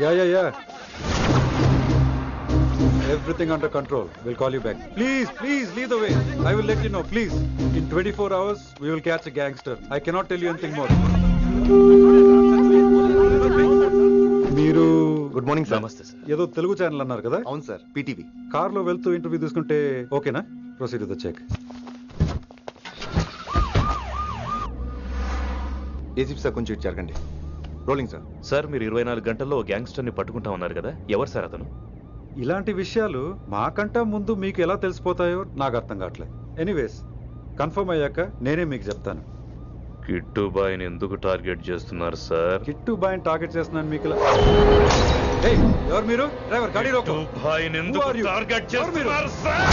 Yeah. Everything under control. We'll call you back. Please, lead the way. I will let you know, please. In 24 hours, we will catch a gangster. I cannot tell you anything more. మీరు good morning sir. నమస్తే sir. ఏదో Telugu channel అన్నారు కదా? అవును sir, PTV. కార్లో వెళ్తూ interview తీసుకుంటే ఓకేనా? Proceed with the check. ACP sir కొంచెం ఇటు జరగండి. Rolling sir. సార్ మీరు 24 గంటల్లో గ్యాంగ్స్టర్ని పట్టుకుంటా ఉన్నారు కదా, ఎవరు సార్ అతను? ఇలాంటి విషయాలు మాకంటా ముందు మీకు ఎలా తెలిసిపోతాయో నాకు అర్థం కావట్లేదు. ఎనీవేస్, కన్ఫర్మ్ అయ్యాక నేనే మీకు చెప్తాను. కిట్టు బాయ్ని ఎందుకు టార్గెట్ చేస్తున్నారు సార్? కిట్టు బాయ్ని టార్గెట్ చేస్తున్నాను మీకు. ఎవరు మీరు? డ్రైవర్ గాడి రోకో. కిట్టు బాయ్ని ఎందుకు టార్గెట్ చేస్తున్నారు సార్?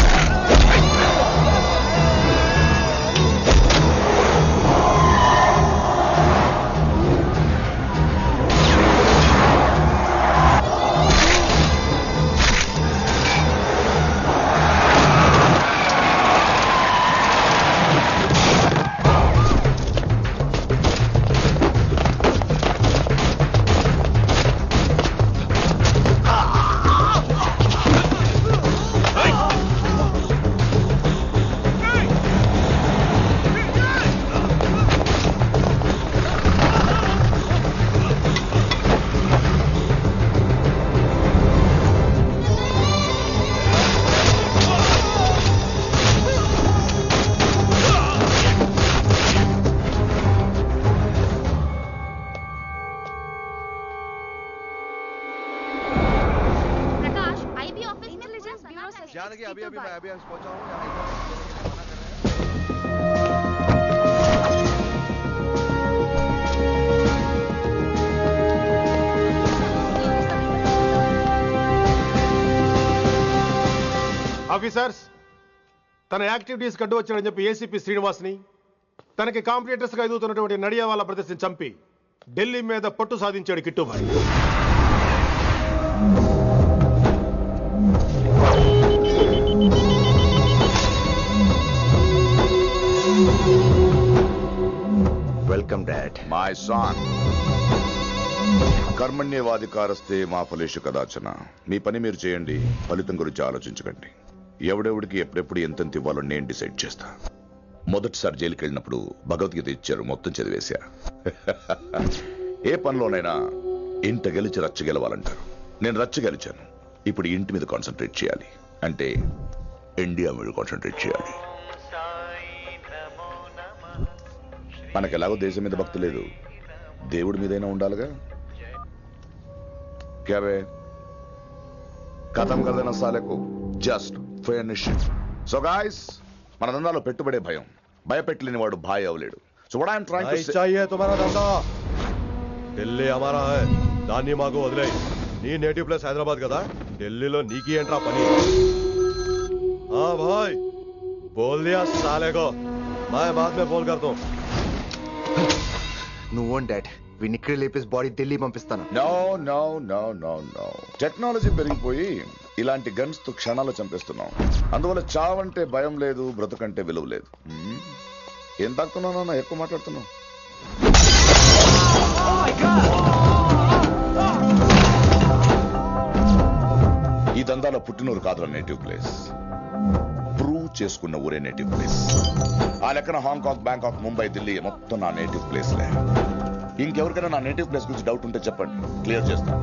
अभी पहुंचा हूं। ఆఫీసర్స్, తన యాక్టివిటీస్ కడ్డు వచ్చాడని చెప్పి ఏసీపీ శ్రీనివాస్ని, తనకి కాంపిటీటర్స్గా ఎదుగుతున్నటువంటి నడియావాల బ్రదర్స్ని చంపి ఢిల్లీ మీద పట్టు సాధించాడు Kittubhai. Welcome dad. My son, కర్మణ్యేవాధికారస్తే మా ఫలేషు కదాచన. మీ పని మీరు చేయండి, ఫలితం గురించి ఆలోచించకండి. ఎవడెవడికి ఎప్పుడెప్పుడు ఎంతెంత ఇవ్వాలో నేను డిసైడ్ చేస్తా. మొదటిసారి జైలుకి వెళ్ళినప్పుడు భగవద్గీత ఇచ్చారు, మొత్తం చదివేశా. ఏ పనిలోనైనా ఇంట గెలిచి రచ్చ గెలవాలంటారు. నేను రచ్చ గెలిచాను. ఇప్పుడు ఇంటి మీద కాన్సన్ట్రేట్ చేయాలి, అంటే ఇండియా మీద కాన్సన్ట్రేట్ చేయాలి. మనకెలాగో దేశం మీద భక్తి లేదు, దేవుడి మీదైనా ఉండాలిగా. క్యాబే ఖతం కదన సాలకు జస్ట్ ఫినిష్. సో గాయ్స్, మన దందాలో పెట్టుబడే భయం. భయపెట్టలేని వాడు భాయ్ అవలేడు. So what I am trying to say, चाहिए तुम्हारा धंधा, ఢిల్లీ हमारा है. దాన్ని మాకు వదిలేయ్. నీ నేటివ్ ప్లేస్ హైదరాబాద్ కదా, ఢిల్లీలో నీకి ఏంట్రా పని? हाँ भाई, बोल दिया साले को, मैं बाद में बोल कर दूं. నువ్వు డాడ్, వీడిని ఇక్కడ లేపేసి బాడీ ఢిల్లీ పంపిస్తాను. No no no no no. Technology పెరిగిపోయి ఇలాంటి గన్స్ తో క్షణాలు చంపేస్తున్నాం. అందువల్ల చావంటే భయం లేదు, బ్రతుకంటే విలువ లేదు. ఏం తాకుతున్నావు నాన్న, ఎక్కువ మాట్లాడుతున్నావు. ఈ దందాలో పుట్టినూరు కాదురా నేటివ్ ప్లేస్, ప్రూవ్ చేసుకున్న ఊరే నేటివ్ ప్లేస్. ఆ లెక్కన హాంకాంగ్, బ్యాంకాక్, ముంబై, ఢిల్లీ మొత్తం నా నేటివ్ ప్లేస్లే. ఇంకెవరికైనా నా నేటివ్ ప్లేస్ గురించి డౌట్ ఉంటే చెప్పండి, క్లియర్ చేస్తాను.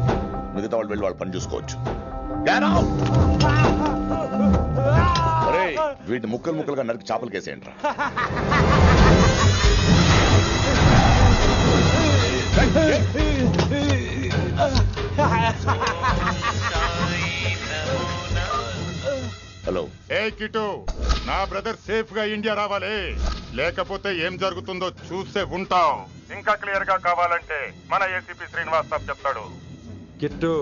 మిగతా వాళ్ళు వెళ్ళి వాళ్ళు పని చూసుకోవచ్చు. వీటిని ముక్కలు ముక్కలుగా నరికి చేపలు కేసేయండి రా. హలో. ఏ కిటు, నా బ్రదర్ సేఫ్ గా ఇండియా రావాలి, లేకపోతే ఏం జరుగుతుందో చూసే ఉంటావు. ఇంకా క్లియర్ గా కావాలంటే మన ఏసీపీ శ్రీనివాస్ సాబ్ చెప్తాడు. కిట్టు,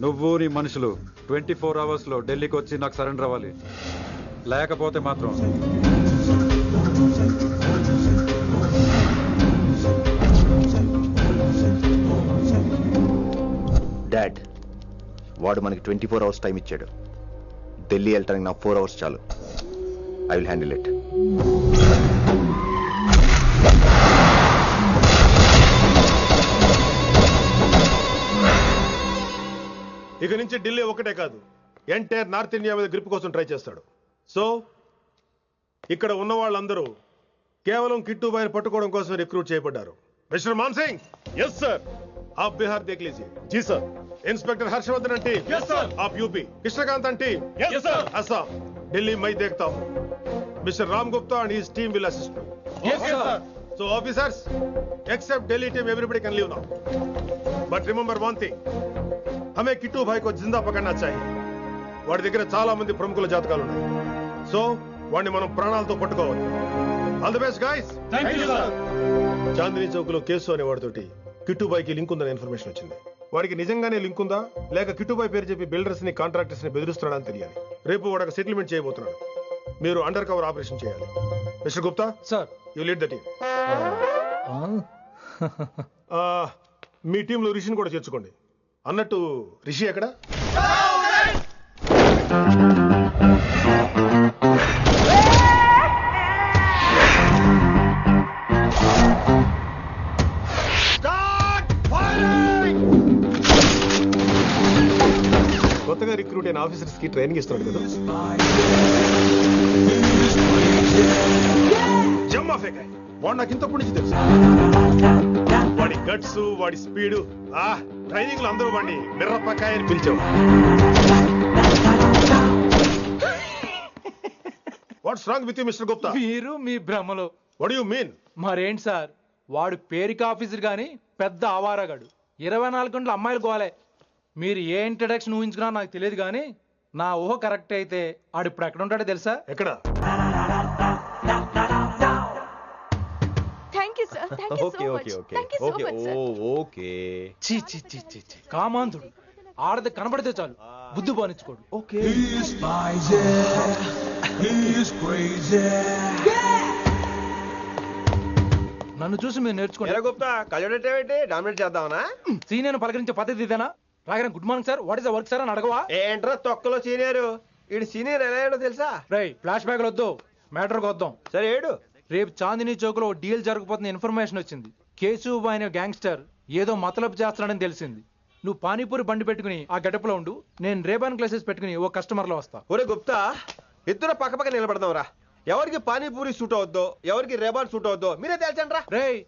నువ్వు నీ మనుషులు 24 hours లో ఢిల్లీకి వచ్చి నాకు సరెండర్ అవ్వాలి. లేకపోతే మాత్రం డాడ్, వాడు మనకి 24 hours టైం ఇచ్చాడు. ఢిల్లీ వెళ్ళటానికి నాకు 4 hours చాలు. I will handle it. ఇక నుంచి ఢిల్లీ ఒకటే కాదు, ఎంటైర్ నార్త్ ఇండియా మీద గ్రిప్ కోసం ట్రై చేస్తాడు. సో ఇక్కడ ఉన్న వాళ్ళందరూ కేవలం కిట్టుబాయిని పట్టుకోవడం కోసం రిక్రూట్ చేయబడ్డారు. Mister Maan Singh, yes sir. आप बिहार देख लीजिए. जी sir. Inspector Harshvardhan and team, yes sir. आप UP. Krishnakant and team, yes sir. Assam. Delhi मैं देखता हूँ. Mister Ram Gupta and his team will assist me. Yes sir. So officers, except Delhi team, everybody can leave now. But remember one thing, हमें किट्टू भाई को जिंदा पकड़ना चाहिए. వాడి దగ్గర చాలా మంది ప్రముఖుల జాతకాలు ఉన్నాయి. సో వాడిని మనం ప్రాణాలతో పట్టుకోవాలి. All the best guys. Thank you sir. Chandni Chowk లో కేసు అనే వాడితోటి కిట్టుబాయికి లింక్ ఉందని ఇన్ఫర్మేషన్ వచ్చింది. వాడికి నిజంగానే లింక్ ఉందా లేక కిట్టుబాయి పేరు చెప్పి బిల్డర్స్ ని కాంట్రాక్టర్స్ ని బెదిరిస్తున్నాడని తెలియాలి. రేపు వాడు ఒక సెటిల్మెంట్ చేయబోతున్నాడు. మీరు అండర్ కవర్ ఆపరేషన్ చేయాలి. Mister Gupta sir, you lead the team. మీ టీంలో రిషిని కూడా చేర్చుకోండి. అన్నట్టు రిషి ఎక్కడ? కొత్తగా రిక్రూట్ అయిన ఆఫీసర్స్ కి ట్రైనింగ్ ఇస్తున్నాడు కదా. జమ్మా ఫేకాయ్ వాడు నాకు ఇంతప్పటి నుంచి తెలుసు. వాడి గట్స్, వాడి స్పీడు, ట్రైనింగ్ లో అందరూ వాడిని మిర్రపకాయ అని పిలిచావు. What's wrong with you mister Gupta? మీరు మీ భ్రమలో. What you mean? మరేంటి సార్, వాడు పేరుకి ఆఫీసర్ గాని పెద్ద ఆవారగాడు. 24 గంటలు అమ్మాయిలు గోలే. మీరు ఏ ఇంట్రడక్షన్ ఊహించుకున్నా నాకు తెలియదు కానీ నా ఊహ కరెక్ట్ అయితే ఆడు ఇప్పుడు ఎక్కడ ఉంటాడో తెలుసా? ఎక్కడ? Thank you sir. Thank you so much. Thank you so much sir. Okay. చీ చీ చీ చీ చీ. కామాంధుడు. ఆడది కనబడితే చాలు బుద్ధి బానించుకోడు. ఓకే. నన్ను చూసి మీరు నేర్చుకోండి. గుప్తా కళ్ళేంటి డామినేట్ చేద్దామనా? సీనియర్ పలకరించే పద్ధతి ఇదేనా? రాగానే good morning sir, what is the work sir అని అడగవా? ఏంట్రా తొక్కలో సీనియర్? ఈడు సీనియర్ ఎలా ఏడో తెలుసా? రై ఫ్లాష్ బ్యాక్ వద్దు, మ్యాటర్కి వద్దాం. సరే ఏడు. రేపు చాందినీ చౌక్ లో డీల్ జరగబోతున్న ఇన్ఫర్మేషన్ వచ్చింది. కేశవ్ అనే గ్యాంగ్స్టర్ ఏదో మతలబు చేస్తున్నాడని తెలిసింది. నువ్వు పానీపూరి బండి పెట్టుకుని ఆ గడపలో ఉండు, నేను రేబాన్ గ్లాసెస్ పెట్టుకుని ఓ కస్టమర్ లో వస్తా. ఒరే గుప్తా, ఇద్దరు పక్క పక్క నిలబడదాంరా. ఎవరికి పానీపూరి సూట్ అవుద్దో, ఎవరికి రేబాన్ సూట్ అవుద్దో మీరే తెలుసండ్రా. రేయ్,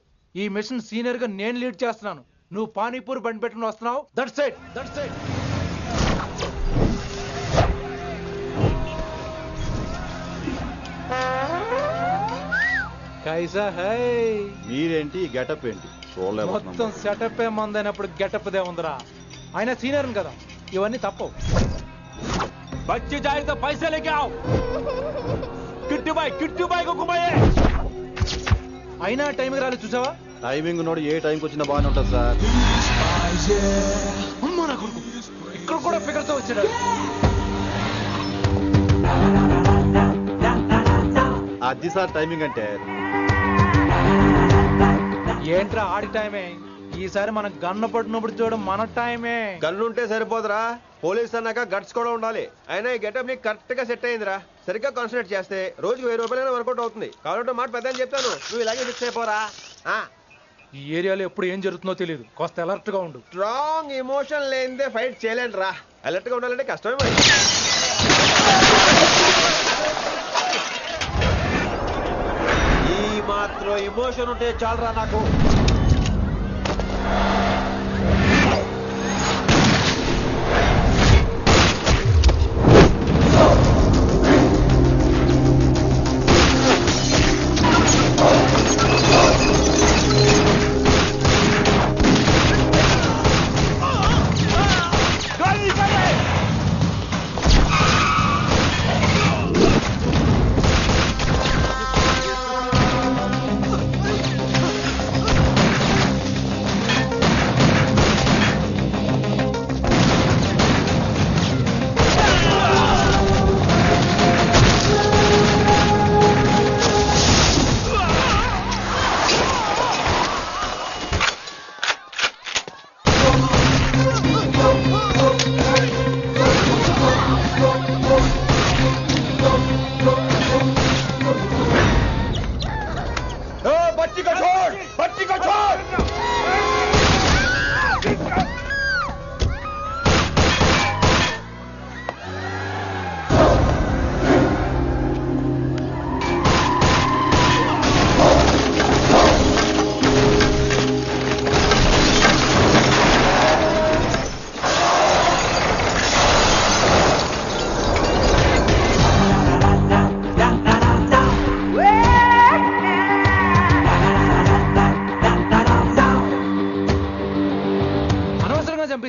ఈ మిషన్ సీనియర్ గా నేను లీడ్ చేస్తున్నాను. నువ్వు పానీపూరి బండి పెట్టుకుని వస్తున్నావు. That's it, that's it. కైసా హై? మీరేంటి గెటప్ ఏంటి? మొత్తం సెటప్ ఏ మందైనప్పుడు గెటప్ దే ఉందరా. ఆయన సీనియర్ కదా, ఇవన్నీ తప్పవు. బచ్చి జాయితో పైసా లేకే ఆవ్. కిట్టుబాయ్ కుక్కుబాయే. అయినా టైంకి రాలేదు చూసావా? టైమింగ్ నోడు ఏ టైంకి వచ్చినా బాగానే ఉంటుంది సార్. అమ్మా నా కొడుకు ఇక్కడ కూడా ఫిగర్తో వచ్చాడు. అది సార్ టైమింగ్ అంటే. ఏంట్రా ఆడి టైమే? ఈసారి మనం గన్ను పట్టినప్పుడు చూడడం మన టైమే. గన్ను ఉంటే సరిపోదురా, పోలీస్ అన్నాక గట్స్ కూడా ఉండాలి. అయినా ఈ గెటప్ నీకు కరెక్ట్ గా సెట్ అయిందిరా. సరిగ్గా కాన్సన్ట్రేట్ చేస్తే రోజుకి 1000 రూపాయలైనా వర్కౌట్ అవుతుంది. కాబట్టి మాట పెద్ద అని చెప్తాను, నువ్వు ఇలాగే ఫిక్స్ అయిపోరా. ఈ ఏరియాలో ఎప్పుడు ఏం జరుగుతుందో తెలియదు, కాస్త అలర్ట్ గా ఉండు. స్ట్రాంగ్ ఎమోషన్ లేనిదే ఫైట్ చేయలేండి. అలర్ట్ గా ఉండాలంటే కష్టమే మరి. ఈ మాత్రం ఎమోషన్ ఉంటే చాలరా నాకు.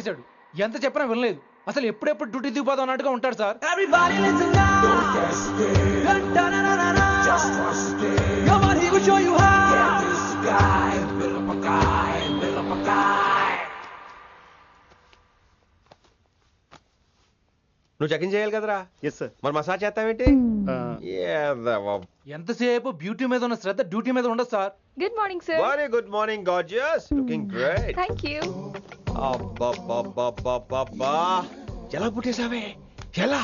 ఆపేశాడు. ఎంత చెప్పినా వినలేదు. అసలు ఎప్పుడెప్పుడు డ్యూటీ దిగిపోదాం అన్నట్టుగా ఉంటాడు సార్. నువ్వు చెకింగ్ చేయాలి కదరా? Yes sir. మరి మసాజ్ చేస్తావేంటి? ఎంతసేపు బ్యూటీ మీద ఉన్న శ్రద్ధ డ్యూటీ మీద ఉండదు sir. Good morning sir. Very good morning gorgeous, looking great. Thank you. అబ్బబ్బబ్బబ్బబ్బా, ఎలా పుట్టేసావే? ఎలా?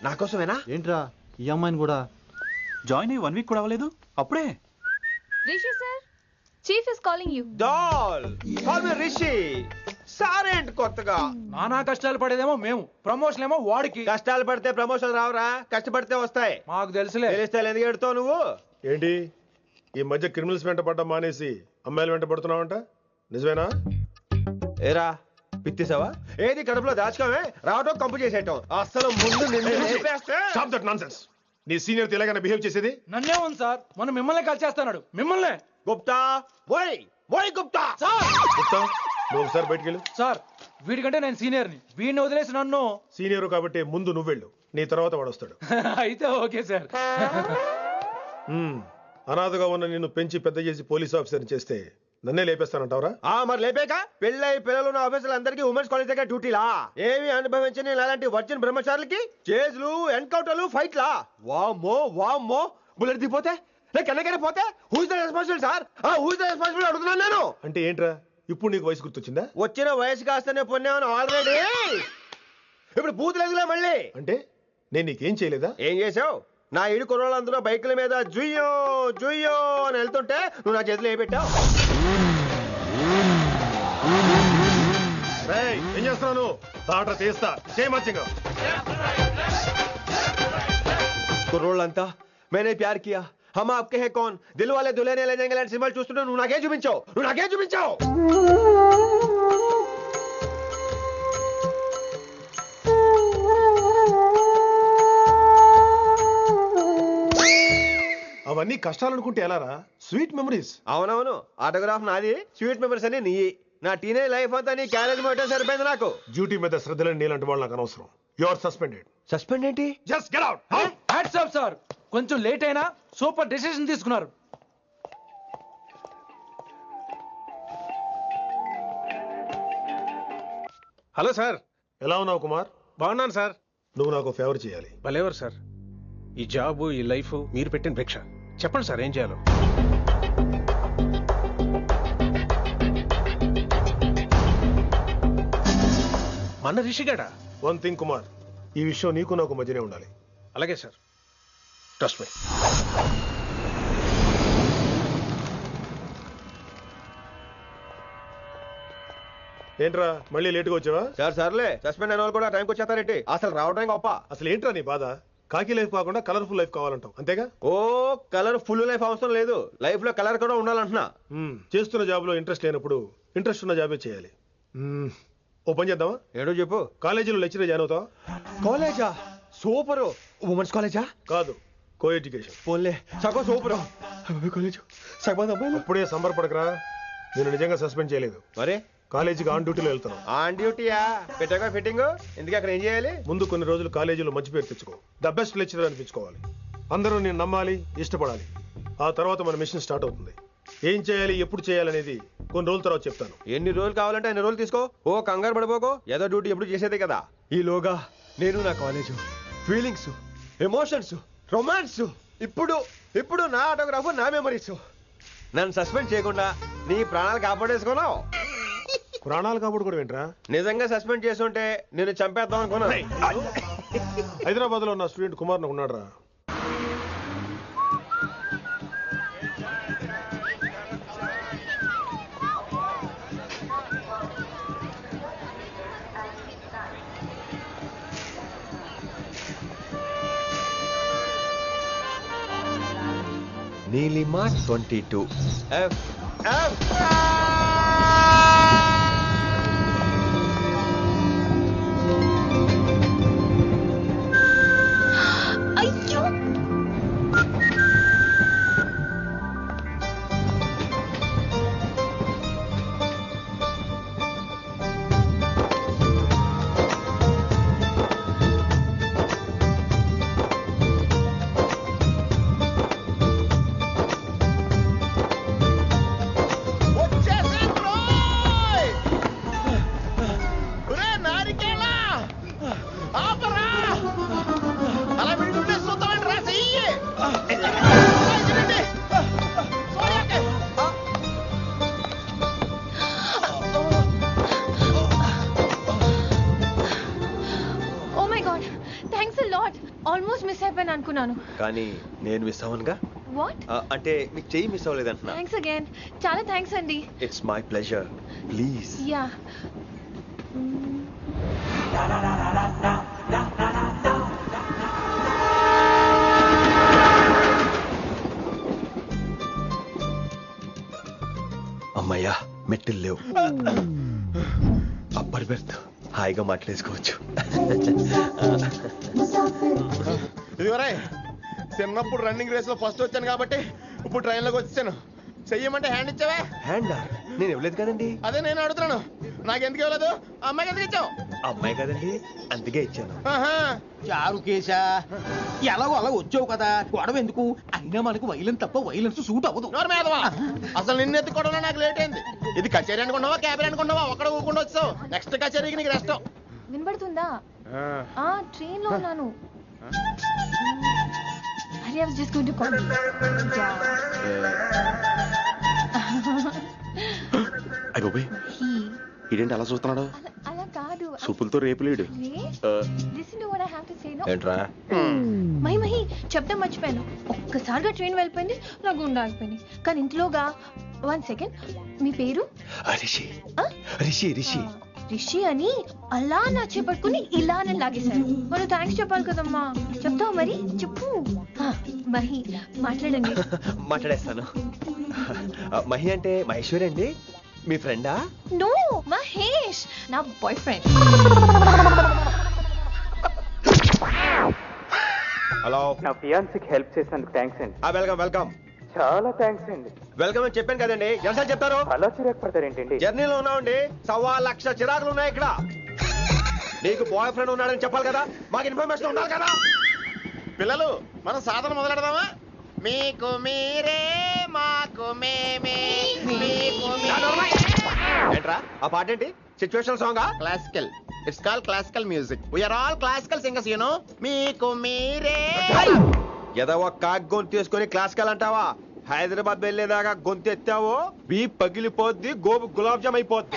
నా కోసమేనా? ఏంట్రా ఈ అమ్మాయిని కూడా జాయిన్ అయ్యి 1 వీక్ కూడా అవ్వలేదు అప్పుడే. Rishi sir, chief is calling you. Doll call me Rishi. సారేంటి కొత్తగా? నానా కష్టాలు పడేదేమో మేము, ప్రమోషన్ ఏమో వాడికి. కష్టాలు పడితే ప్రమోషన్ రావురా, కష్టపడితే వస్తాయి. మాకు తెలుసులే. తెలిస్తే ఎందుకు ఎడుతావు నువ్వు? ఏంటి ఈ మధ్య క్రిమినల్స్ వెంట పడ్డం మానేసి అమ్మాయిలు వెంట పడుతున్నావంట, నిజమేనా? ఏరా పిత్తిసావా? ఏది కడుపులో దాచుకోమే, రావటం కంపు చేసేయటం. అసలు ముందు నిన్ను లేపేస్తే. Stop that nonsense. నీ సీనియర్ ఎలాగైనా బిహేవ్ చేసేది? నన్నే ఉంది సార్, మొన్న మిమ్మల్ని కాల్ చేస్తున్నాడు. మిమ్మల్నే. గుప్తా ఓయ్ ఓయ్ గుప్తా. గుప్తా, నువ్వు ఒకసారి బయటికి వెళ్ళు. సార్ వీడికంటే నేను సీనియర్ని, వీడిని వదిలేసి నన్ను. సీనియర్ కాబట్టి ముందు నువ్వు వెళ్ళు, నీ తర్వాత వాడు వస్తాడు. అయితే ఓకే సార్. అనాథగా ఉన్న నిన్ను పెంచి పెద్ద చేసి పోలీస్ ఆఫీసర్ చేస్తే నన్నే లేపేస్తానంటావరా? మరి లేపాక పెళ్ళై పిల్లలు ఉన్న ఆఫీసులు అందరికీ ఉమెన్స్ కాలేజ్ దగ్గర డ్యూటీలా? ఏమి అనుభవించని అలాంటి వర్జిన్ బ్రహ్మచారులకి చేజ్లు, ఎన్కౌంటర్లు, ఫైట్లా? వామ్మో వామ్మో, బుల్లెట్ దిగిపోతే కన్నకైనా పోతే who is the responsible sir? Who is the responsible అడుగుతున్నాను నేను. అంటే ఏంట్రా ఇప్పుడు నీకు వయసు గుర్తొచ్చిందా? వచ్చిన వయసు కాస్తనే పొన్నాను ఆల్రెడీ. ఇప్పుడు బూతులేదులే మళ్ళీ. అంటే నేను నీకేం చేయలేదా? ఏం చేసావు? నా ఇడు కుర్రోళ్ళందరూ బైకుల మీద జుయ్యో జుయ్యో అని వెళ్తుంటే నువ్వు నా చేతిలో ఏ పెట్టావు? ఏం చేస్తున్నాను? తాట తీస్తా చేయమచ్చంగా. కుర్రోళ్ళంతా మేనే ప్యార్ కియా, హమ్ ఆప్కే హై కౌన్, దిల్ వాలే దుల్హనియా లే జాయేంగే లాంటి సినిమాలు చూస్తుంటే నువ్వు నాకే చూపించావు. నువ్వు నాకే చూపించావు. అవన్నీ కష్టాలు అనుకుంటే ఎలారా? Sweet memories. అవునవును, ఆటోగ్రాఫ్ నాది, స్వీట్ మెమరీస్ అని నీ. నా టీనేజ్ లైఫ్ అంతా నీ క్యారేజ్ మొత్తం సరిపోయింది నాకు. డ్యూటీ మీద శ్రద్ధలేని నీలాంటి వాళ్ళు నాకు అనవసరం. You are suspended. సస్పెండ్ ఏంటి? Just get out. Hats off sir, కొంచెం లేట్ అయినా సూపర్ డెసిషన్ తీసుకున్నారు. Hello sir. ఎలా ఉన్నావు కుమార్? బాగున్నాను సార్. నువ్వు నాకు ఫేవర్ చేయాలి. భలేవారు సార్. ఈ జాబు, ఈ లైఫ్ మీరు పెట్టిన భిక్ష. చెప్పండి సార్ ఏం చేయాలో. మన రిషిగాడా? వన్ థింగ్ కుమార్, ఈ విషయం నీకు నాకు మధ్యనే ఉండాలి. అలాగే సార్, ట్రస్ట్ మీ. ఏంట్రా మళ్ళీ లేటుగా వచ్చావా? సార్ సర్లే, సస్పెండ్ అయిన వాళ్ళు కూడా టైంకి వచ్చేస్తారేంటి? అసలు రావడానికి గొప్ప. అసలు ఏంట్రా నీ బాధ? కాకి లైఫ్ కాకుండా కలర్ఫుల్ లైఫ్ కావాలంటావు, అంతేగా? ఓ కలర్ ఫుల్ లైఫ్ అవసరం లేదు, లైఫ్ లో కలర్ కూడా ఉండాలంటున్నా. చేస్తున్న జాబ్ లో ఇంట్రెస్ట్ లేనప్పుడు ఇంట్రెస్ట్ ఉన్న జాబే చేయాలి. ఓ పని చేద్దామా? ఏడో చెప్పు. కాలేజీలో లెక్చరర్ జాయిన్ అవుతావా? కాలేజా? సూపర్. ఉమెన్స్ కాలేజా? కాదు, కో ఎడ్యుకేషన్. పోన్లే, సగం సూపర్. కాలేజ్ సగం అబ్బాయిలు. అప్పుడే సంబరపడకరా, నేను నిజంగా సస్పెండ్ చేయలేదు. మరే కాలేజీకి ఆన్ డ్యూటీలో వెళ్తున్నాను. ఆన్ డ్యూటీయా? పెట్టాక ఫిట్టింగ్ ఎందుకు? అక్కడ ఏం చేయాలి? ముందు కొన్ని రోజులు కాలేజీలో మంచి పేరు తెచ్చుకో, ద బెస్ట్ లెక్చరర్ అనిపించుకోవాలి. అందరూ నేను నమ్మాలి, ఇష్టపడాలి. ఆ తర్వాత మన మిషన్ స్టార్ట్ అవుతుంది. ఏం చేయాలి, ఎప్పుడు చేయాలనేది కొన్ని రోజుల తర్వాత చెప్తాను. ఎన్ని రోజులు కావాలంటే అన్ని రోజులు తీసుకో. ఓ కంగారు పడిపోకో, ఏదో డ్యూటీ ఎప్పుడు చేసేదే కదా. ఈలోగా నేను నా కాలేజు, ఫీలింగ్స్, ఎమోషన్స్, రొమాన్స్, ఇప్పుడు ఇప్పుడు నా ఆటోగ్రాఫ్, నా మెమరీస్. నన్ను సస్పెండ్ చేయకుండా నీ ప్రాణాలు కాపాడేసుకున్నావు. ప్రాణాలు కాపాడు కూడా ఏంట్రా? నిజంగా సస్పెండ్ చేస్తుంటే నేను చంపేద్దాం అనుకున్నా. హైదరాబాద్ లో నా స్టూడెంట్ కుమార్ నాకు ఉన్నాడు రా. Neelima 22 F F. అయ్యో, అనుకున్నాను. కానీ నేను మిస్ అవ్వనుగా. వాట్? అంటే మీకు చెయ్యి మిస్ అవ్వలేదంటున్నా. Thanks again. చాలా థ్యాంక్స్ అండి. It's my pleasure. Please. Yeah. అమ్మయ్యా మెట్టులు లేవు. అప్పర్ బెర్త్ హాయిగా మాట్లాడేసుకోవచ్చు. ఇదివరే చిన్నప్పుడు రన్నింగ్ రేస్ లో ఫస్ట్ వచ్చాను కాబట్టి ఇప్పుడు ట్రైన్ లోకి వచ్చాను. చెయ్యమంటే హ్యాండ్ ఇచ్చావే. హ్యాండా? నేను ఇవ్వలేదు కదండి. అదే నేను అడుగుతున్నాను, నాకెందుకు ఇవ్వలేదు? అమ్మాయికి ఎందుకు ఇచ్చావు? అమ్మాయి కదండి, అందుకే ఇచ్చాను. చారు కేశా, ఎలాగో అలా వచ్చావు కదా, గొడవ ఎందుకు? అయినా మనకు వైలెన్స్ తప్ప వైలెన్స్ సూట్ అవ్వదు. అసలు నిన్ను ఎత్తుకోవడంలో నాకు లేట్ అయింది. ఇది కచేరీ అనుకున్నావా క్యాబిన్ అనుకున్నావా? ఒక్కడ ఊకుండా వచ్చావు. నెక్స్ట్ కచేరీకి నీకు రెస్ట్. వినబడుతుందా? ట్రైన్ లో ఉన్నాను. I was just going to call you. అయ్యో ఇదేంటి అలా చూస్తున్నాడు? అలా కాదు. సూపులతో రేపు లేడు. Listen to what I have to say, no? ఏంట్రా? మహి చెప్తా మర్చిపోయాను. ఒక్కసారిగా ట్రైన్ వెళ్ళిపోయింది, నా గుండె ఆగిపోయింది. కానీ ఇంట్లోగా 1 సెకండ్, మీ పేరు? రిషి. రిషి రిషి రిషి అని అలా నా చేపట్టుకుని ఇలా నన్ను లాగేశారు. మనం థ్యాంక్స్ చెప్పాలి కదమ్మా. చెప్తావు మరి? చెప్పు. మహి మాట్లాడండి. మాట్లాడేస్తాను. మహి అంటే మహేశ్వరి అండి, మీ ఫ్రెండా? నో, మహేష్ నా బాయ్ ఫ్రెండ్. హలో. నా ఫియాన్సీకి హెల్ప్ చేసినందుకు థ్యాంక్స్ అండి. Welcome welcome. చాలా థ్యాంక్స్ అండి. వెల్కమ్ అని చెప్పాను కదండి, ఎంతసేపు చెప్తారు? అలా చిరాకు పడతారేంటండి? జర్నీలో ఉన్నామండి, 1,00,000 చిరాకులు ఉన్నాయి ఇక్కడ. నీకు బాయ్ ఫ్రెండ్ ఉన్నాడని చెప్పాలి కదా, మాకు ఇన్ఫర్మేషన్ ఉండాలి కదా. పిల్లలు, మనం సాధన మొదలెడదామా? మీకు మీరే మాకు మేమే. ఏంట్రా ఆ పాట ఏంటి? సిచ్యువేషన్ సాంగా? Classical. It's called classical music. We're all classical singers, you know. మీకు మీరే. ఏదో ఒక కాక్ గొంతు తీసుకొని క్లాసికల్ అంటావా? హైదరాబాద్ వెళ్ళేదాకా గొంతు ఎత్తావో బీ పగిలిపోద్ది, గోబు గులాబ్ జామ్ అయిపోద్ది.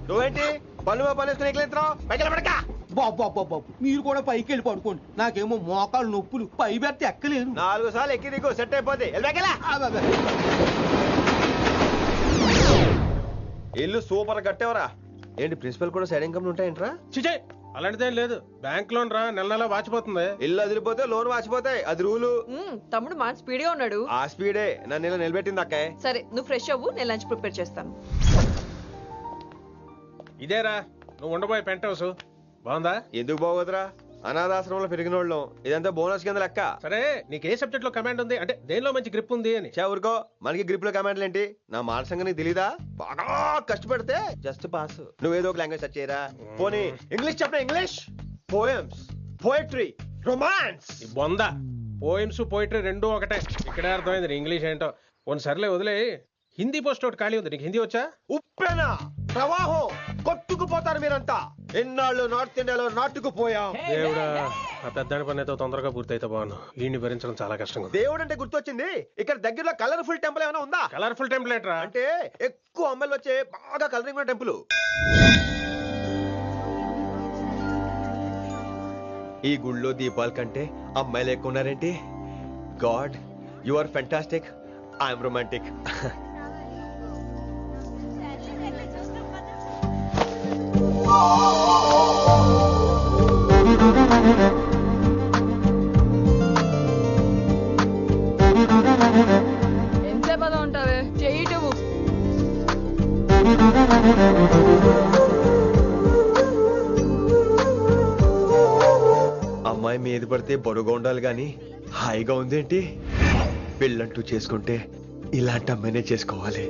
నువ్వేంటి పళ్ళు పనేసుకుని ఎక్కలేస్తావు? పైకి పడక. బాబు మీరు కూడా పైకి వెళ్ళి పడుకోండి, నాకేమో మోకాలు నొప్పులు, పై బెర్త ఎక్కలేను. 4 సార్లు ఎక్కి నీకు సెట్ అయిపోద్ది. ఇల్లు సూపర్ కట్టేవరా. ఏంటి ప్రిన్సిపల్ కూడా సైడ్ ఇన్కమ్ ఉంటాయంట్రా? చిచే అలాంటిదేం లేదు, బ్యాంక్ లోన్ రా, నెల నెల వాచిపోతుంది. ఇల్లు అదిరిపోతే లోన్ వాచిపోతాయి, అది రూలు. తమ్ముడు మాట స్పీడ్గా ఉన్నాడు. ఆ స్పీడే నన్ను ఇలా నిలబెట్టింది అక్క. సరే నువ్వు ఫ్రెష్ అవ్వు, నేను లంచ్ ప్రిపేర్ చేస్తాను. ఇదేరా నువ్వు ఉండబోయే పెంట్ హౌస్. బాగుందా? ఎందుకు బాగోదురా, అనాథాశ్రమంలో పెరిగిన వాళ్ళం, ఇదంతా బోనస్ కింద లెక్క. సరే నీకు ఏ సబ్జెక్ట్ లో కమాండ్ ఉంది, అంటే దేనిలో మంచి గ్రిప్ ఉంది అని. ఊరుకో, మనకి గ్రిప్ లో కమాండ్లు ఏంటి? నా మాట సంగతి తెలీదా? బాగా కష్టపడితే జస్ట్ పాస్. నువ్వేదో ఒక లాంగ్వేజ్ సెర్చ్ చేయరా. పోనీ ఇంగ్లీష్ చెప్పిన ఇంగ్లీష్, పోయమ్స్, పోయట్రీ, రొమాన్స్. బొంద పోయిమ్స్ పోయిటరీ రెండూ ఒకటే. ఇక్కడే అర్థమైంది ఇంగ్లీష్ ఏంటో. కొన్ని సర్లే వదిలే, హిందీ పోస్ట్ ఒకటి ఖాళీ ఉంది, నీకు హిందీ వచ్చా? ఉప్పెన ప్రవాహం కొట్టుకుపోతారు మీరంతా. ఎన్నాళ్ళు నార్త్ ఇండియాలో నాటుకుపోయాం. దేవుడా, ఆ పెద్దాని పని అయితే తొందరగా పూర్తయితే బాగున్నాను. వీడిని భరించడం చాలా కష్టంగా. దేవుడు అంటే గుర్తొచ్చింది, ఇక్కడ దగ్గరలో కలర్ఫుల్ టెంపుల్ ఏమైనా ఉందా? కలర్ఫుల్ టెంపుల్ ఏంట్రా? అంటే ఎక్కువ అమ్మాయిలు వచ్చే బాగా కలరింగ్ ఉన్న టెంపుల్. ఈ గుళ్ళో దీపాల కంటే అమ్మాయిలు ఎక్కువ ఉన్నారేంటి? God, you are fantastic, I'm romantic. ఎంతసేపు అలా ఉంటావే, చేయటము. అమ్మాయి మీద పడితే బరువుగా ఉండాలి గాని హాయిగా ఉందేంటి? పెళ్ళంటూ చేసుకుంటే ఇలాంటి అమ్మాయినే చేసుకోవాలి.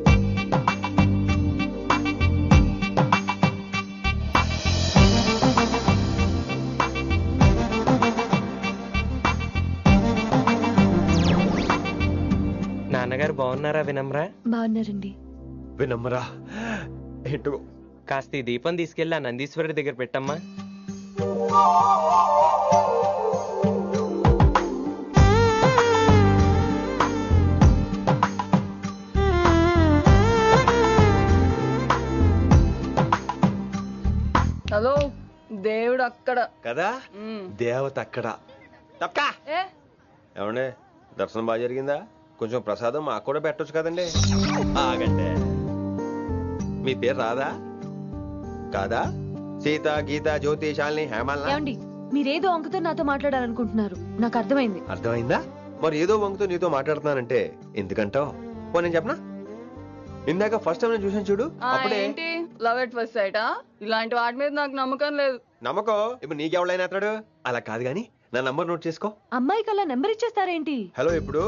నాన్నగారు బాగున్నారా వినమ్రా? బాగున్నారండి. వినమ్రా ఏంటో కాస్త ఈ దీపం తీసుకెళ్ళి ఆ నందీశ్వరుడి దగ్గర పెట్టమ్మా. హలో, దేవుడు అక్కడ కదా, దేవత అక్కడ. తప్పకా ఏమండే దర్శనం బాగా జరిగిందా? కొంచెం ప్రసాదం మాకు కూడా పెట్టొచ్చు కదండి. ఆగండి, మీ పేరు రాదా కాదా? సీత, గీత, జ్యోతి, శాలిని, హేమల్నా? ఏమండి మీరేదో అంకుతో నాతో మాట్లాడాలనుకుంటున్నారు, నాకు అర్థమైంది. అర్థమైందా? మరి ఏదో వంగుతో నీతో మాట్లాడుతున్నానంటే ఎందుకంటావు? పో నేను చెప్పనా? ఇందాక ఫస్ట్ టైం నేను చూసాను చూడు, అప్పుడే. ఏంటి లవ్ ఎట్ ఫస్ట్ సైటా? ఇలాంటి వాటి మీద నాకు నమ్మకం లేదు. నమ్మకం ఇప్పుడు నీకెవడైనా అతడు? అలా కాదు గాని నా నంబర్ నోట్ చేసుకో. అమ్మాయికి అలా నెంబర్ ఇచ్చేస్తారేంటి? హలో, ఇప్పుడు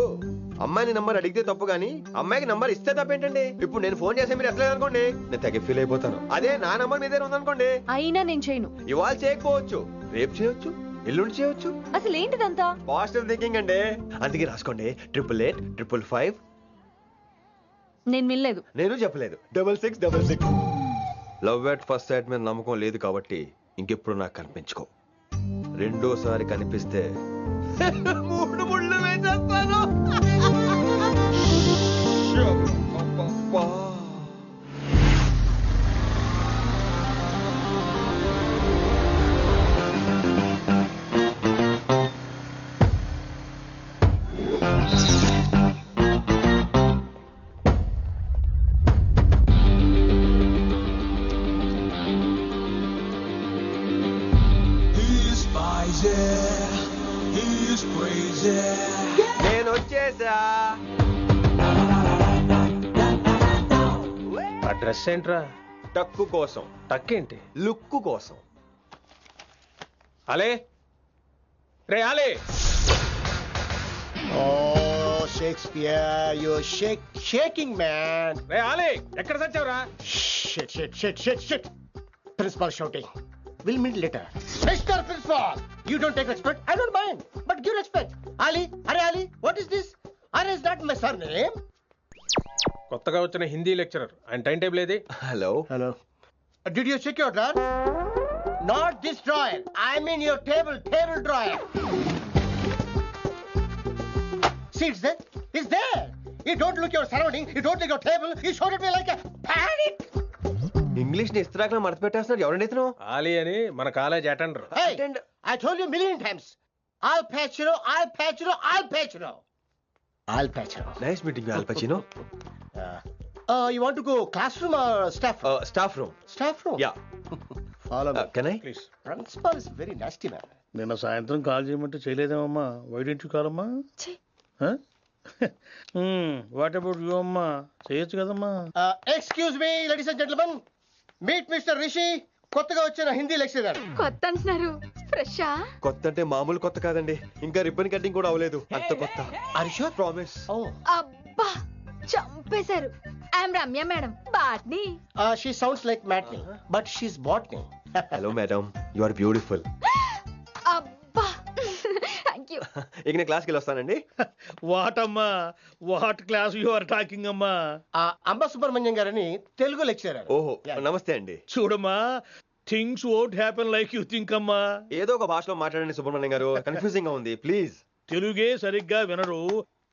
అమ్మాయిని నంబర్ అడిగితే తప్పు గానీ అమ్మాయికి నంబర్ ఇస్తే తప్పేంటండి? ఇప్పుడు నేను ఫోన్ చేస్తే మీరు ఎట్లేదు అనుకోండి, నేను తెగ ఫీల్ అయిపోతాను. అదే నా నంబర్ మీదే ఉందనుకోండి, అయినా నేను చేయను. ఇవాళ చేయకపోవచ్చు, రేపు చేయొచ్చు, ఎల్లుండి చేయొచ్చు. అసలు ఏంటిదంతా? పాజిటివ్ థింకింగ్ అండి. అందుకే రాసుకోండి 888 555. నేను వినలేదు. నేను చెప్పలేదు 6666. లవ్ ఎట్ ఫస్ట్ సైట్ మీద నమ్మకం లేదు కాబట్టి ఇంకెప్పుడు నాకు కనిపించుకో. రెండోసారి కనిపిస్తే 3 ముళ్ళు వేసేస్తాను. నేను వచ్చేసా. ఆ డ్రెస్ ఏంట్రా? టక్కు కోసం. టక్ ఏంటి? లుక్కు కోసం. అలే రే అలే. Oh, Shakespeare, you're shaking, man. రే అలే, ఎక్కడ సచ్చావురా? Shit. Principal shouting. We'll meet later. Mr. Principal, you don't take respect. I don't mind, but give respect. Ali, Ali, what is this? Ali is not my surname. కొత్తగా వచ్చిన Hindi lecturer, ఆయన time table ఏది? Hello. Did you check your drawer? Not this drawer. I mean your table drawer. See, it's there. You don't look your surrounding. You don't look your table. You showed at me like a panic. English ని ఇస్త్రాక్ మడత పెట్టేస్తున్నాడు. ఎవరండి ఇతను? ఆలీ అని మన college attender. Hey, I told you a million times. Al Pacino. Nice meeting you, Al Pacino. You want to go classroom or staff room? Staff room. Staff room? Yeah. Follow me. Can I? Please. Principal is very nasty man. నిన్న సాయంత్రం call చేయమంటే చేయలేదేమమ్మా? Why don't you call అమ్మా? What about you అమ్మా? చేయొచ్చు కదమ్మా. Excuse me, ladies and gentlemen. Meet Mr. Rishi. కొత్తగా వచ్చిన Hindi lecturer. కొత్త అంటున్నారు, ఫ్రెషా? కొత్త అంటే మామూలు కొత్త కాదండి, ఇంకా రిబ్బన్ కటింగ్ కూడా అవ్వలేదు, అంత కొత్త. Are you sure? Promise. అబ్బా చంపేశారు. I'm Ramya madam, botany. She sounds like Matney, but she's botany. Hello madam, you are beautiful. అబ్బా థ్యాంక్ యూ. ఇక నేను క్లాస్కి వెళ్ళి వస్తానండి. వాట్ అమ్మా, what class you are talking అమ్మా? అంబ సుబ్రహ్మణ్యం గారని తెలుగు లెక్చరర్. ఓహో, నమస్తే అండి. చూడమ్మా, things won't happen like you think అమ్మా. ఏదో ఒక భాషలో మాట్లాడండి సుబ్రహ్మణ్యం గారు, కన్ఫ్యూజింగ్ గా ఉంది ప్లీజ్. తెలుగే సరిగ్గా వినరు,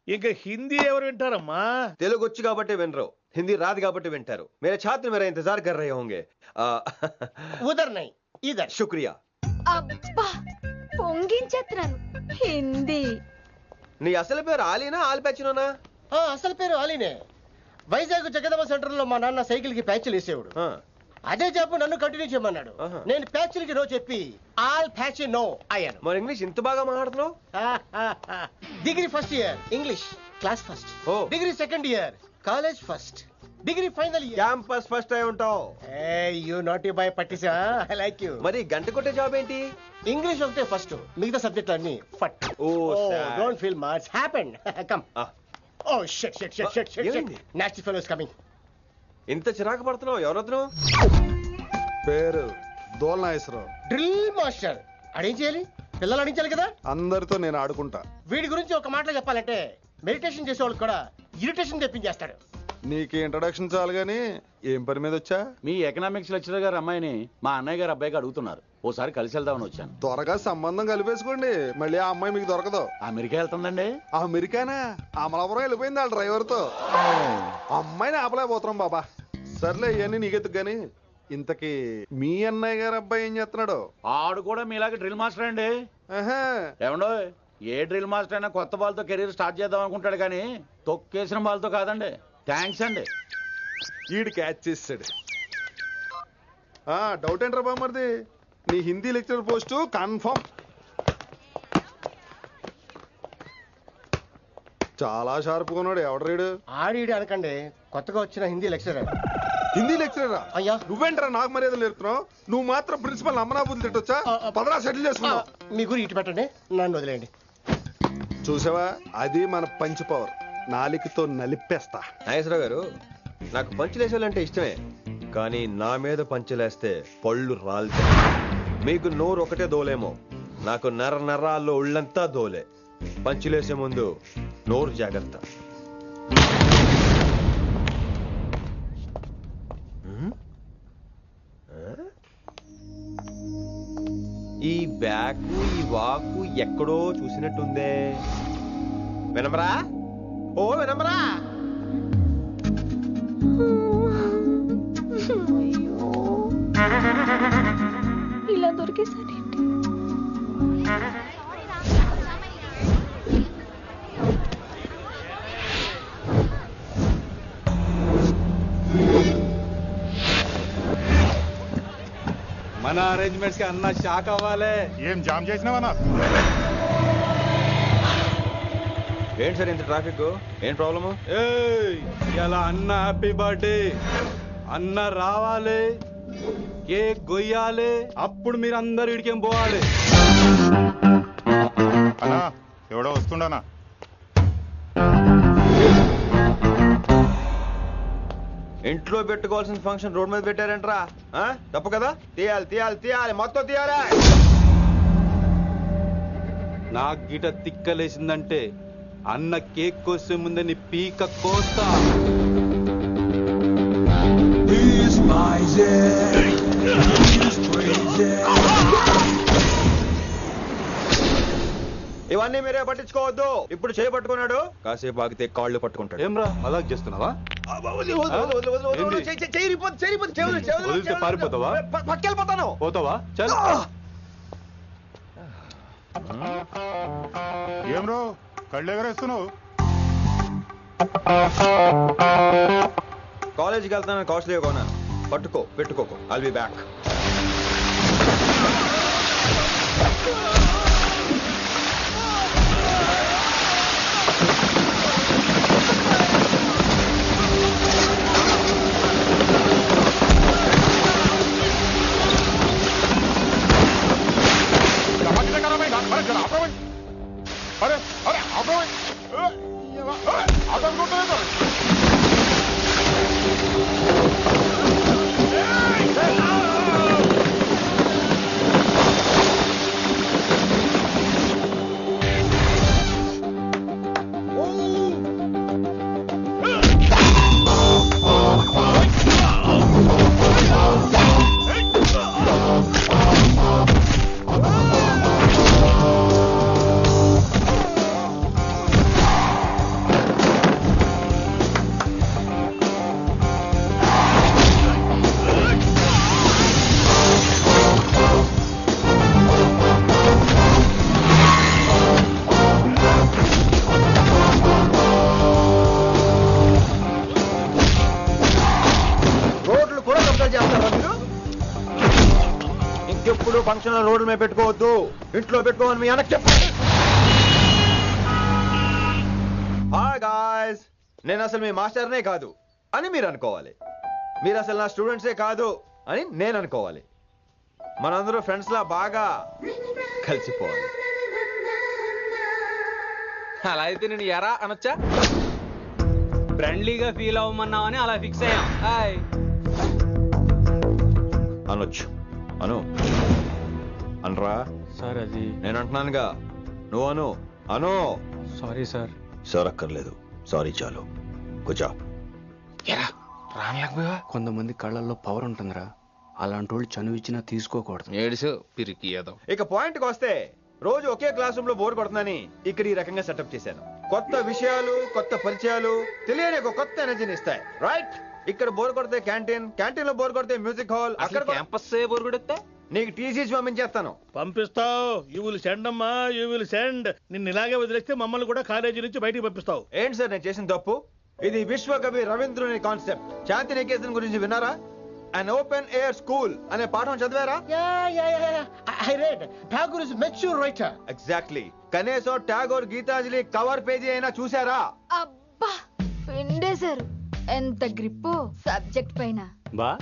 ఇంకా హిందీ ఎవరు వింటారమ్మా? తెలుగు వచ్చు కాబట్టి వినరు, హిందీ రాదు కాబట్టి వింటారు. మేరే ఛాత్ర మేరా ఇంతజార్ కర్ రహే హోంగే. ఉదర్ నహీ ఇదర్. శుక్రియా. అబ్బా పొంగించేస్తున్నాను. హిందీ. నీ అసలు పేరు ఆలీనా, ఆల్ పచ్చినోనా? అసలు పేరు ఆలీనే. వైజాగ్ జగదమ్మ సెంటర్ లో మా నాన్న సైకిల్ కి ప్యాచ్లు వేసేవాడు. అదే జాబ్ నన్ను కంటిన్యూ చేయమన్నాడు. నేను ప్యాచ్లకి నో చెప్పి ఆల్ ప్యాచ్ నో అయ్యాను. మరి ఇంగ్లీష్ ఇంత బాగా మాట్లాడుతున్నావు? Degree first year English class first. Degree second year college first. Degree final year campus first అయి ఉంటావు. యు నాటీ బాయ్ పట్టిసా. I like you. మరి గంట కొట్టే జాబ్ ఏంటి? ఇంగ్లీష్ ఒకటే ఫస్ట్, మిగతా సబ్జెక్ట్ అన్ని ఫట్. Don't feel much happened. Come. Oh shit. Nasty fellows coming. ఇంత చిరాకు పడుతున్నావు, ఎవరొద్దు? పేరు దోల్నాగేశ్వరరావు. Drill master. అడేం చేయాలి? పిల్లలు అడించాలి కదా. అందరితో నేను ఆడుకుంటా. వీడి గురించి ఒక మాటలో చెప్పాలంటే మెడిటేషన్ చేసేవాళ్ళు కూడా ఇరిటేషన్ తెప్పించేస్తాడు. నీకు ఇంట్రడక్షన్ చాలు గానీ ఏం పని మీద వచ్చా? మీ ఎకనామిక్స్ లెక్చరర్ గారు అమ్మాయిని మా అన్నయ్య గారు అబ్బాయికి అడుగుతున్నారు, ఓసారి కలిసి వెళ్దామని వచ్చాను. త్వరగా సంబంధం కలిపేసుకోండి, మళ్ళీ ఆ అమ్మాయి మీకు దొరకదు. అమెరికా వెళ్తుందండి. అమెరికానా? అమలాపురం వెళ్ళిపోయింది వాళ్ళ డ్రైవర్ తో. అమ్మాయిని ఆపలేకపోతున్నాం బాబా. సర్లే ఇవన్నీ నీకెత్తుకు గాని, ఇంతకీ మీ అన్నయ్య గారు అబ్బాయి ఏం చేస్తున్నాడు? ఆడు కూడా మీలాగా డ్రిల్ మాస్టర్ అండి. ఏమండో ఏ డ్రిల్ మాస్టర్ అయినా కొత్త బాల్తో కెరీర్ స్టార్ట్ చేద్దాం అనుకుంటాడు కానీ తొక్కేసిన బాల్తో కాదండి. థ్యాంక్స్ అండి. ఈడు క్యాచ్ చేసాడు. డౌట్ ఏంట్రా బామ్మర్ది, నీ హిందీ లెక్చరర్ పోస్టు కన్ఫర్మ్. చాలా షార్ప్ ఉన్నాడు. ఎవడరీడు? ఆడిడు అనకండి, కొత్తగా వచ్చిన హిందీ లెక్చరర్. హిందీ లెక్చరరా? అయ్యా నువ్వేంట్రా నాకు మర్యాదలు నేర్పుతున్నావు? నువ్వు మాత్రం ప్రిన్సిపల్ అమ్మనాబుద్ధి తిట్టొచ్చా? పదరా సెటిల్ చేసుకున్నావు. మీ గురి ఇటు పెట్టండి, నన్ను వదిలేయండి. చూసావా, అది మన పంచ్ పవర్. నాలికతో నలిపేస్తా. నాగేశ్వరరావు గారు, నాకు పంచులేసాలంటే ఇష్టమే, కానీ నా మీద పంచులేస్తే పళ్ళు రాలుతాయి. మీకు నోరు ఒకటే దోలేమో, నాకు నరాల్లో ఉళ్ళంతా దోలే. పంచులేసే ముందు నోరు జాగ్రత్త. ఈ బ్యాకు ఈ వాకు ఎక్కడో చూసినట్టుందే. వినమరా? ఓ వినమరా? ఇలా దొరికేసారేంటి? మన అరేంజ్మెంట్స్ కి అన్న షాక్ అవ్వాలి. ఏం జామ్ చేసినావా? ఏంటి సార్ ఇంత ట్రాఫిక్? ఏం ప్రాబ్లము? ఇలా అన్న హ్యాపీ బర్త్డే, అన్న రావాలి, కేక్ గొయ్యాలి, అప్పుడు మీరు అందరు ఇడికేం పోవాలి. అన్నా ఎవడో వస్తుండనా? ఇంట్లో పెట్టుకోవాల్సిన ఫంక్షన్ రోడ్ మీద పెట్టారంట్రా. తప్పు కదా? తీయాలి మొత్తం తీయాలి. నాకు గిట తిక్కలేసిందంటే అన్న కేక్ కోసే ముందే నీ పీక కోస్తా. ఇవన్నీ మీరే పట్టించుకోవద్దు. ఇప్పుడు చేయి పట్టుకున్నాడు, కాసేపు ఆగితే కాళ్ళు పట్టుకుంటాడు. ఏమ్రా అలా చేస్తున్నావా? పారిపోతావా? పక్కెళ్ళిపోతాను. పోతావా? చల్. ఏం రో కళ్ళు ఎగరేస్తున్నావు? కాలేజీకి వెళ్తానని కాస్ట్లీగా కొన్నాను. పెట్టుకోకు. I'll be back. ఇంకెప్పుడు ఫంక్షన్ రోడ్ల మీద పెట్టుకోవద్దు, ఇంట్లో పెట్టుకోమని మీ అన్నకు చెప్పండి. హాయ్ గాయ్స్, నేను అసలు మీ మాస్టర్నే కాదు అని మీరు అనుకోవాలి. మీరు అసలు నా స్టూడెంట్సే కాదు అని నేను అనుకోవాలి. మనందరూ ఫ్రెండ్స్ లా బాగా కలిసిపోవాలి. అలా అయితే నేను ఎరా అనొచ్చా? ఫ్రెండ్లీగా ఫీల్ అవ్వమన్నావని అలా ఫిక్స్ అయ్యాం. హాయ్ అనొచ్చు. అనరా సార్? అది నేను అంటున్నానుగా, నువ్వు అను. Sorry sir. సార్ అక్కర్లేదు, సారీ చాలు. కూర్చో. కొంతమంది కళ్ళల్లో పవర్ ఉంటుందిరా, అలాంటి వాళ్ళు చనువు ఇచ్చినా తీసుకోకూడదు. ఏడుసు పిరికి ఏదో. ఇక పాయింట్కి వస్తే, రోజు ఒకే క్లాస్ రూమ్ లో బోర్ కొడుతుందని ఇక్కడ ఈ రకంగా సెటప్ చేశాను. కొత్త విషయాలు, కొత్త పరిచయాలు తెలియని ఒక కొత్త ఎనర్జీని ఇస్తాయి. రైట్? ఇక్కడ బోర్ కొడితే క్యాంటీన్ లో బోర్ కొడితే మ్యూజిక్ హాల్, అక్కడ క్యాంపస్ బోర్ కొడితే నీకు టీసీ పంపించేస్తాను. పంపిస్తావు. యూ విల్ సెండ్ అమ్మా, యూ విల్ సెండ్. నిన్ను ఇలాగే వదిలేస్తే మమ్మల్ని కూడా కాలేజీ నుంచి బయటికి పంపిస్తావు. ఏంటి సార్ నేను చేసిన తప్పు? ఇది విశ్వకవి రవీంద్రుని కాన్సెప్ట్. శాంతి నికేతన్ గురించి విన్నారా? అన్ ఓపెన్ ఎయిర్ స్కూల్ అనే పాఠం చదివారా? I read. Tagore is a mature writer. Exactly. కనీసం టాగోర్ గీతాంజలి కవర్ పేజీ అయినా చూసారా? అబ్బా పిండేశారు. ఎంత గ్రిప్పు సబ్జెక్ట్ పైన. బా